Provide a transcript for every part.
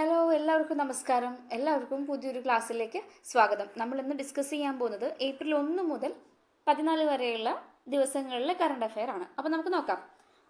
Hello, എല്ലാവർക്കും നമസ്കാരം. എല്ലാവർക്കും പുതിയൊരു ക്ലാസ്സിലേക്ക് സ്വാഗതം. നമ്മൾ ഇന്ന് ഡിസ്കസ് ചെയ്യാൻ പോകുന്നത് ഏപ്രിൽ 1 മുതൽ 14 വരെയുള്ള ദിവസങ്ങളിലെ കറണ്ട് അഫെയർ ആണ്. അപ്പോൾ നമുക്ക് നോക്കാം.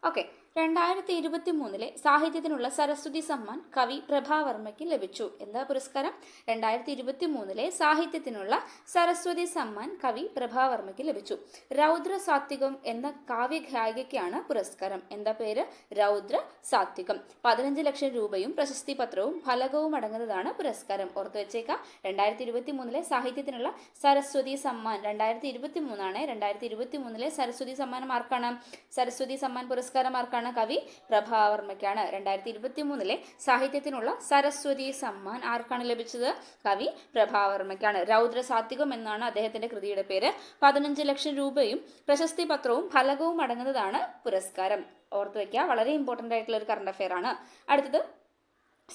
ഓക്കെ, 2023 സാഹിത്യത്തിനുള്ള സരസ്വതി സമ്മാൻ കവി പ്രഭാവർമ്മയ്ക്ക് ലഭിച്ചു. എന്താ പുരസ്കാരം? 2023 സാഹിത്യത്തിനുള്ള സരസ്വതി സമ്മാൻ കവി പ്രഭാവർമ്മയ്ക്ക് ലഭിച്ചു. രൗദ്ര സാത്വികം എന്ന കാവ്യഗായികയ്ക്കാണ് പുരസ്കാരം. എന്താ പേര്? രൗദ്ര സാത്വികം. 15 ലക്ഷം രൂപയും പ്രശസ്തി പത്രവും ഫലകവും അടങ്ങുന്നതാണ് പുരസ്കാരം. ഓർത്തു വെച്ചേക്കാം. 2023 സാഹിത്യത്തിനുള്ള സരസ്വതി സമ്മാൻ 2023 ആണ്. 2023 സരസ്വതി സമ്മാനം ആർക്കാണ്? സരസ്വതി സമ്മാൻ പുരസ്കാരം ആർക്കാണ്? കവി പ്രഭാവർമ്മയ്ക്കാണ്. 2023 സാഹിത്യത്തിനുള്ള സരസ്വതി സമ്മാൻ ആർക്കാണ് ലഭിച്ചത്? കവി പ്രഭാവർമ്മയ്ക്കാണ്. രൗദ്ര സാത്വികം എന്നാണ് അദ്ദേഹത്തിന്റെ കൃതിയുടെ പേര്. 15 ലക്ഷം രൂപയും പ്രശസ്തി പത്രവും ഫലകവും അടങ്ങുന്നതാണ് പുരസ്കാരം. ഓർത്തു വയ്ക്കുക, വളരെ ഇമ്പോർട്ടൻ്റ് ആയിട്ടുള്ള ഒരു കറണ്ട് അഫെയർ ആണ്. അടുത്തത്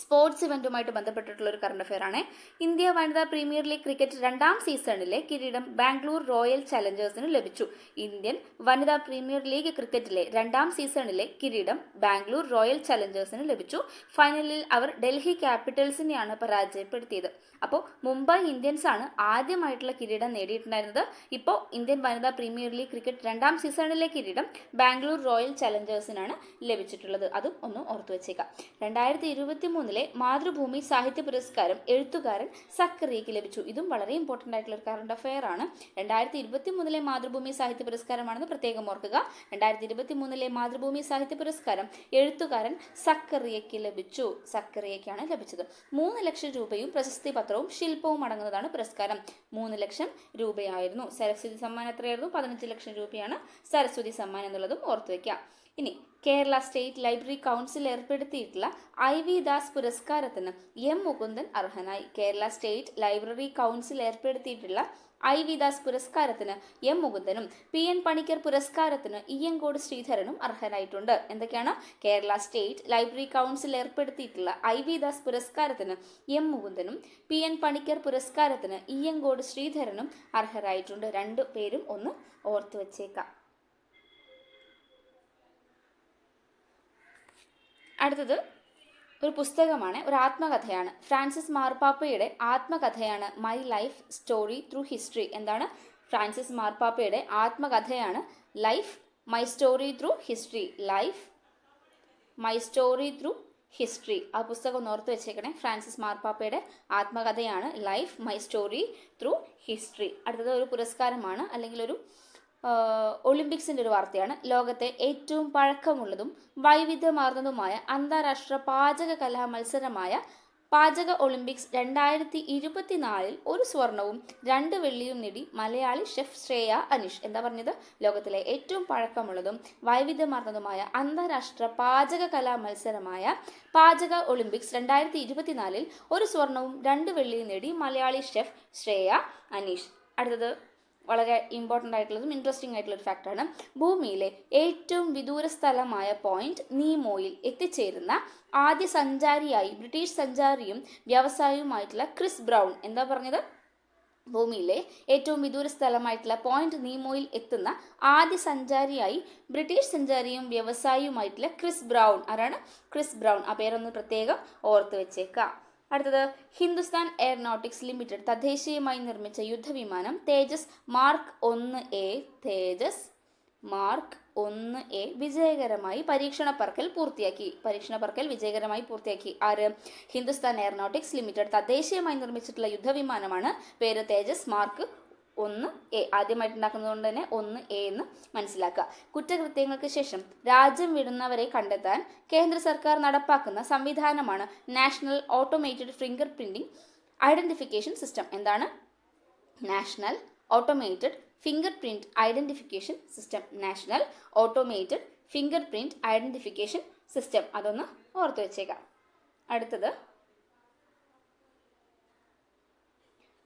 സ്പോർട്സ് ഇവന്റുമായിട്ട് ബന്ധപ്പെട്ടിട്ടുള്ള ഒരു കറണ്ട് അഫെയർ ആണ്. ഇന്ത്യ വനിതാ പ്രീമിയർ ലീഗ് ക്രിക്കറ്റ് 2ാം സീസണിലെ കിരീടം ബാംഗ്ലൂർ റോയൽ ചലഞ്ചേഴ്സിന് ലഭിച്ചു. ഇന്ത്യൻ വനിതാ പ്രീമിയർ ലീഗ് ക്രിക്കറ്റിലെ 2ാം സീസണിലെ കിരീടം ബാംഗ്ലൂർ റോയൽ ചലഞ്ചേഴ്സിന് ലഭിച്ചു. ഫൈനലിൽ അവർ ഡൽഹി ക്യാപിറ്റൽസിനെയാണ് പരാജയപ്പെടുത്തിയത്. അപ്പോൾ മുംബൈ ഇന്ത്യൻസ് ആണ് ആദ്യമായിട്ടുള്ള കിരീടം നേടിയിട്ടുണ്ടായിരുന്നത്. ഇപ്പോൾ ഇന്ത്യൻ വനിതാ പ്രീമിയർ ലീഗ് ക്രിക്കറ്റ് 2ാം സീസണിലെ കിരീടം ബാംഗ്ലൂർ റോയൽ ചലഞ്ചേഴ്സിനാണ് ലഭിച്ചിട്ടുള്ളത്. അതും ഒന്ന് ഓർത്തു വെച്ചേക്കാം. 2023 മാതൃഭൂമി സാഹിത്യ പുരസ്കാരം എഴുത്തുകാരൻ സക്കറിയയ്ക്ക് ലഭിച്ചു. ഇതും വളരെ ഇമ്പോർട്ടൻ്റ് ആയിട്ടുള്ള ഒരു കറണ്ട് അഫെയർ ആണ്. 2023 മാതൃഭൂമി സാഹിത്യ പുരസ്കാരമാണെന്ന് പ്രത്യേകം ഓർക്കുക. 2023 മാതൃഭൂമി സാഹിത്യ പുരസ്കാരം എഴുത്തുകാരൻ സക്കറിയയ്ക്ക് ലഭിച്ചു. സക്കറിയയ്ക്കാണ് ലഭിച്ചത്. 3 ലക്ഷം രൂപയും പ്രശസ്തി പത്രവും ശില്പവും അടങ്ങുന്നതാണ് പുരസ്കാരം. 3 ലക്ഷം രൂപയായിരുന്നു. സരസ്വതി സമ്മാൻ എത്രയായിരുന്നു? 15 ലക്ഷം രൂപയാണ് സരസ്വതി സമ്മാൻ എന്നുള്ളതും ഓർത്തു വയ്ക്കുക. ഇനി കേരള സ്റ്റേറ്റ് ലൈബ്രറി കൗൺസിൽ ഏർപ്പെടുത്തിയിട്ടുള്ള IV ദാസ് പുരസ്കാരത്തിന് M മുകുന്ദൻ അർഹനായി. കേരള സ്റ്റേറ്റ് ലൈബ്രറി കൗൺസിൽ ഏർപ്പെടുത്തിയിട്ടുള്ള IV ദാസ് പുരസ്കാരത്തിന് M മുകുന്ദനും PN പണിക്കർ പുരസ്കാരത്തിന് ഇയ്യങ്കോട് ശ്രീധരനും അർഹരായിട്ടുണ്ട്. എന്തൊക്കെയാണ്? കേരള സ്റ്റേറ്റ് ലൈബ്രറി കൗൺസിൽ ഏർപ്പെടുത്തിയിട്ടുള്ള IV ദാസ് പുരസ്കാരത്തിന് M മുകുന്ദനും PN പണിക്കർ പുരസ്കാരത്തിന് ഇയ്യങ്കോട് ശ്രീധരനും അർഹരായിട്ടുണ്ട്. രണ്ടു പേരും ഒന്ന് ഓർത്തു വച്ചേക്കാം. അടുത്തത് ഒരു പുസ്തകമാണ്, ഒരു ആത്മകഥയാണ്. ഫ്രാൻസിസ് മാർപ്പാപ്പയുടെ ആത്മകഥയാണ് my life story through history. എന്താണ്? ഫ്രാൻസിസ് മാർപ്പാപ്പയുടെ ആത്മകഥയാണ് life my story through history. Life my story through history. ആ പുസ്തകം ഒന്ന് ഓർത്ത് വെച്ചേക്കണേ. ഫ്രാൻസിസ് മാർപ്പാപ്പയുടെ ആത്മകഥയാണ് life my story through history. അടുത്തത് ഒരു പുരസ്കാരമാണ്, അല്ലെങ്കിൽ ഒരു ഒളിമ്പിക്സിൻ്റെ ഒരു വാർത്തയാണ്. ലോകത്തെ ഏറ്റവും പഴക്കമുള്ളതും വൈവിധ്യമാർന്നതുമായ അന്താരാഷ്ട്ര പാചക കലാ മത്സരമായ പാചക ഒളിമ്പിക്സ് 2024 ഒരു സ്വർണവും 2 വെള്ളിയും നേടി മലയാളി ഷെഫ് ശ്രേയ അനീഷ്. എന്താ പറഞ്ഞത്? ലോകത്തിലെ ഏറ്റവും പഴക്കമുള്ളതും വൈവിധ്യമാർന്നതുമായ അന്താരാഷ്ട്ര പാചക കലാ മത്സരമായ പാചക ഒളിമ്പിക്സ് 2024 ഒരു സ്വർണവും 2 വെള്ളിയും നേടി മലയാളി ഷെഫ് ശ്രേയ അനീഷ്. അടുത്തത് വളരെ ഇമ്പോർട്ടൻ്റ് ആയിട്ടുള്ളതും ഇൻട്രസ്റ്റിംഗ് ആയിട്ടുള്ള ഒരു ഫാക്റ്റാണ്. ഭൂമിയിലെ ഏറ്റവും വിദൂര സ്ഥലമായ പോയിന്റ് നീമോയിൽ എത്തിച്ചേരുന്ന ആദ്യ സഞ്ചാരിയായി ബ്രിട്ടീഷ് സഞ്ചാരിയും വ്യവസായിയുമായിട്ടുള്ള ക്രിസ് ബ്രൗൺ. എന്താ പറഞ്ഞത്? ഭൂമിയിലെ ഏറ്റവും വിദൂര സ്ഥലമായിട്ടുള്ള പോയിന്റ് നീമോയിൽ എത്തുന്ന ആദ്യ സഞ്ചാരിയായി ബ്രിട്ടീഷ് സഞ്ചാരിയും വ്യവസായിയുമായിട്ടുള്ള ക്രിസ് ബ്രൗൺ. ആരാണ്? Chris brown. ആ പേരൊന്ന് പ്രത്യേകം ഓർത്ത് വെച്ചേക്കാം. അടുത്തത് ഹിന്ദുസ്ഥാൻ എയറോനോട്ടിക്സ് ലിമിറ്റഡ് തദ്ദേശീയമായി നിർമ്മിച്ച യുദ്ധവിമാനം തേജസ് മാർക്ക് 1A തേജസ് മാർക്ക് 1A വിജയകരമായി പരീക്ഷണ പറക്കൽ വിജയകരമായി പൂർത്തിയാക്കി. ആര്? ഹിന്ദുസ്ഥാൻ എയറോനോട്ടിക്സ് ലിമിറ്റഡ് തദ്ദേശീയമായി നിർമ്മിച്ചിട്ടുള്ള യുദ്ധവിമാനമാണ്. പേര് തേജസ് മാർക്ക് 1A. ആദ്യമായിട്ട് ഉണ്ടാക്കുന്നതുകൊണ്ട് തന്നെ 1A എന്ന് മനസ്സിലാക്കുക. കുറ്റകൃത്യങ്ങൾക്ക് ശേഷം രാജ്യം വിടുന്നവരെ കണ്ടെത്താൻ കേന്ദ്ര സർക്കാർ നടപ്പാക്കുന്ന സംവിധാനമാണ് national automated finger printing identification system. എന്താണ്? National automated finger print identification system. National automated finger print identification system. അതൊന്ന് ഓർത്തു വെച്ചേക്കാം. അടുത്തത്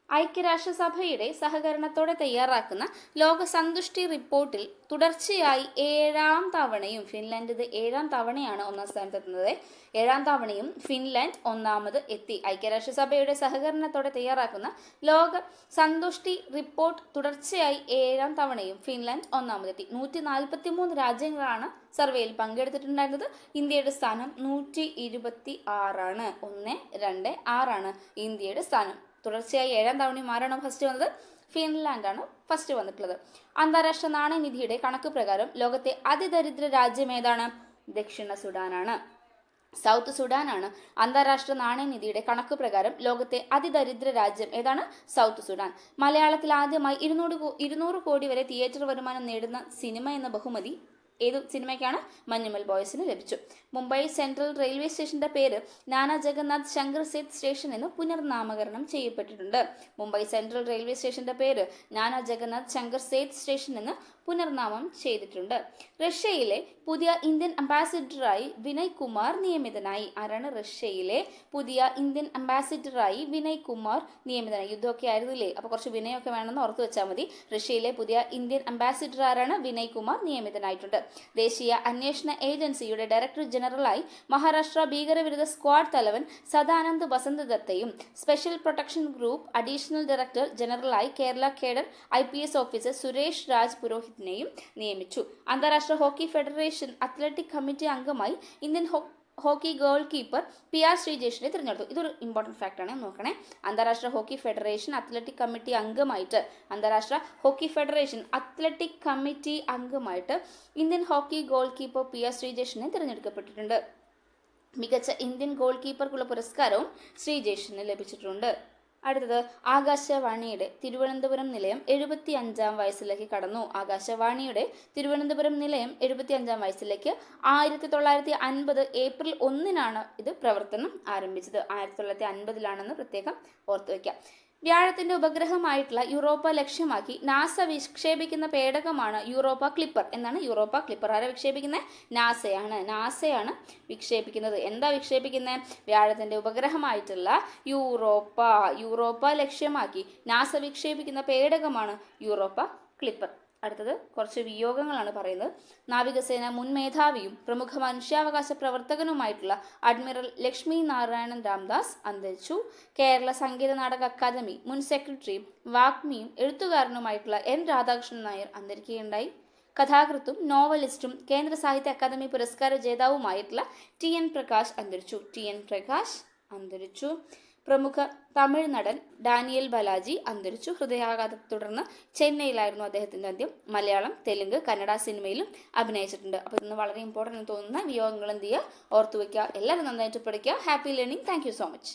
ഐക്യരാഷ്ട്രസഭയുടെ സഹകരണത്തോടെ തയ്യാറാക്കുന്ന ലോക സന്തുഷ്ടി റിപ്പോർട്ടിൽ തുടർച്ചയായി 7ാം തവണയും ഫിൻലാൻഡ് ഇത് 7ാം തവണയാണ് ഒന്നാം സ്ഥാനത്തെത്തുന്നത്. 7ാം തവണയും ഫിൻലാൻഡ് ഒന്നാമത് എത്തി. ഐക്യരാഷ്ട്രസഭയുടെ സഹകരണത്തോടെ തയ്യാറാക്കുന്ന ലോക സന്തുഷ്ടി റിപ്പോർട്ട് തുടർച്ചയായി 7ാം തവണയും ഫിൻലാൻഡ് ഒന്നാമതെത്തി. 143 രാജ്യങ്ങളാണ് സർവേയിൽ പങ്കെടുത്തിട്ടുണ്ടായിരുന്നത്. ഇന്ത്യയുടെ സ്ഥാനം 126 1, 2, 6 ഇന്ത്യയുടെ സ്ഥാനം. തുടർച്ചയായി 7ാം തവണയും ആരാണ് ഫസ്റ്റ് വന്നത്? ഫിൻലാൻഡാണ് ഫസ്റ്റ് വന്നിട്ടുള്ളത്. അന്താരാഷ്ട്ര നാണയനിധിയുടെ കണക്ക് പ്രകാരം ലോകത്തെ അതിദരിദ്ര രാജ്യം ഏതാണ്? ദക്ഷിണ സുഡാനാണ്. സൗത്ത് സുഡാനാണ്. അന്താരാഷ്ട്ര നാണയനിധിയുടെ കണക്ക് പ്രകാരം ലോകത്തെ അതിദരിദ്ര രാജ്യം ഏതാണ്? South Sudan. മലയാളത്തിൽ ആദ്യമായി 200 കോടി വരെ തിയേറ്റർ വരുമാനം നേടുന്ന സിനിമ എന്ന ബഹുമതി ഏത് സിനിമയ്ക്കാണ്? മഞ്ഞുമൽ ബോയ്സിന് ലഭിച്ചു. മുംബൈ സെൻട്രൽ റെയിൽവേ സ്റ്റേഷന്റെ പേര് നാനാ ജഗന്നാഥ് ശങ്കർ സേത് സ്റ്റേഷൻ എന്ന് പുനർനാമകരണം ചെയ്യപ്പെട്ടിട്ടുണ്ട്. മുംബൈ സെൻട്രൽ റെയിൽവേ സ്റ്റേഷന്റെ പേര് നാനാ ജഗന്നാഥ് ശങ്കർ സേത് സ്റ്റേഷൻ എന്ന് പുനർനാമം ചെയ്തിട്ടുണ്ട്. റഷ്യയിലെ പുതിയ ഇന്ത്യൻ അംബാസിഡറായി വിനയ് കുമാർ നിയമിതനായി. ആരാണ് റഷ്യയിലെ പുതിയ ഇന്ത്യൻ അംബാസിഡറായി വിനയ് കുമാർ നിയമിതനായി? യുദ്ധമൊക്കെ ആയിരുന്നില്ലേ, അപ്പോൾ കുറച്ച് വിനയൊക്കെ വേണമെന്ന് ഓർത്തു വെച്ചാൽ മതി. റഷ്യയിലെ പുതിയ ഇന്ത്യൻ അംബാസിഡർ ആരാണ്? വിനയ് കുമാർ നിയമിതനായിട്ടുണ്ട്. ദേശീയ അന്വേഷണ ഏജൻസിയുടെ ഡയറക്ടർ ജനറലായി മഹാരാഷ്ട്ര ഭീകരവിരുദ്ധ സ്ക്വാഡ് തലവൻ സദാനന്ദ് വസന്ത് ദത്തയും special protection group additional director ജനറലായി Kerala cadre IPS officer Suresh Raj പുരോഹിതിനെയും നിയമിച്ചു. അന്താരാഷ്ട്ര ഹോക്കി ഫെഡറേഷൻ അത്ലറ്റിക് കമ്മിറ്റി അംഗമായി Indian hockey goal keeper PR ശ്രീജേഷിനെ തിരഞ്ഞെടുത്തു. ഇതൊരു ഇമ്പോർട്ടൻറ്റ് ഫാക്റ്റാണ്, നോക്കണേ. അന്താരാഷ്ട്ര ഹോക്കി ഫെഡറേഷൻ അത്ലറ്റിക് കമ്മിറ്റി അംഗമായിട്ട് Indian hockey goal keeper PR ശ്രീജേഷിനെ തിരഞ്ഞെടുക്കപ്പെട്ടിട്ടുണ്ട്. മികച്ച ഇന്ത്യൻ ഗോൾ കീപ്പർക്കുള്ള പുരസ്കാരവും ശ്രീജേഷിന് ലഭിച്ചിട്ടുണ്ട്. അടുത്തത് ആകാശവാണിയുടെ തിരുവനന്തപുരം നിലയം 75ാം വയസ്സിലേക്ക് കടന്നു. ആകാശവാണിയുടെ തിരുവനന്തപുരം നിലയം 75ാം വയസ്സിലേക്ക് 1950 ഏപ്രിൽ 1 ഇത് പ്രവർത്തനം ആരംഭിച്ചത്. 1950 പ്രത്യേകം ഓർത്തു വയ്ക്കാം. വ്യാഴത്തിന്റെ ഉപഗ്രഹമായിട്ടുള്ള യൂറോപ്പ ലക്ഷ്യമാക്കി നാസ വിക്ഷേപിക്കുന്ന പേടകമാണ് യൂറോപ്പ ക്ലിപ്പർ. എന്നാണ് യൂറോപ്പ ക്ലിപ്പർ? ആരെ വിക്ഷേപിക്കുന്നത്? നാസയാണ് വിക്ഷേപിക്കുന്നത്. എന്താ വിക്ഷേപിക്കുന്നത്? വ്യാഴത്തിന്റെ ഉപഗ്രഹമായിട്ടുള്ള യൂറോപ്പ ലക്ഷ്യമാക്കി നാസ വിക്ഷേപിക്കുന്ന പേടകമാണ് യൂറോപ്പ ക്ലിപ്പർ. അടുത്തത് കുറച്ച് വിയോഗങ്ങളാണ് പറയുന്നത്. നാവികസേന മുൻ മേധാവിയും പ്രമുഖ മനുഷ്യാവകാശ പ്രവർത്തകനുമായിട്ടുള്ള അഡ്മിറൽ ലക്ഷ്മി നാരായണൻ രാംദാസ് അന്തരിച്ചു. കേരള സംഗീത നാടക അക്കാദമി മുൻ സെക്രട്ടറിയും വാഗ്മിയും എഴുത്തുകാരനുമായിട്ടുള്ള N രാധാകൃഷ്ണൻ നായർ അന്തരിക്കുകയുണ്ടായി. കഥാകൃത്തും നോവലിസ്റ്റും കേന്ദ്ര സാഹിത്യ അക്കാദമി പുരസ്കാര ജേതാവുമായിട്ടുള്ള TN പ്രകാശ് അന്തരിച്ചു. പ്രമുഖ തമിഴ് നടൻ ഡാനിയൽ ബലാജി അന്തരിച്ചു. ഹൃദയാഘാതത്തെ തുടർന്ന് ചെന്നൈയിലായിരുന്നു അദ്ദേഹത്തിൻ്റെ അന്ത്യം. മലയാളം, തെലുങ്ക്, കന്നഡ സിനിമയിലും അഭിനയിച്ചിട്ടുണ്ട്. അപ്പോൾ ഇന്ന് വളരെ ഇമ്പോർട്ടൻ്റ് തോന്നുന്ന വിയോഗങ്ങൾ എന്ത് ചെയ്യുക? ഓർത്തു വയ്ക്കുക. എല്ലാവരും നന്നായിട്ട് പഠിക്കുക. Happy learning. Thank you so much.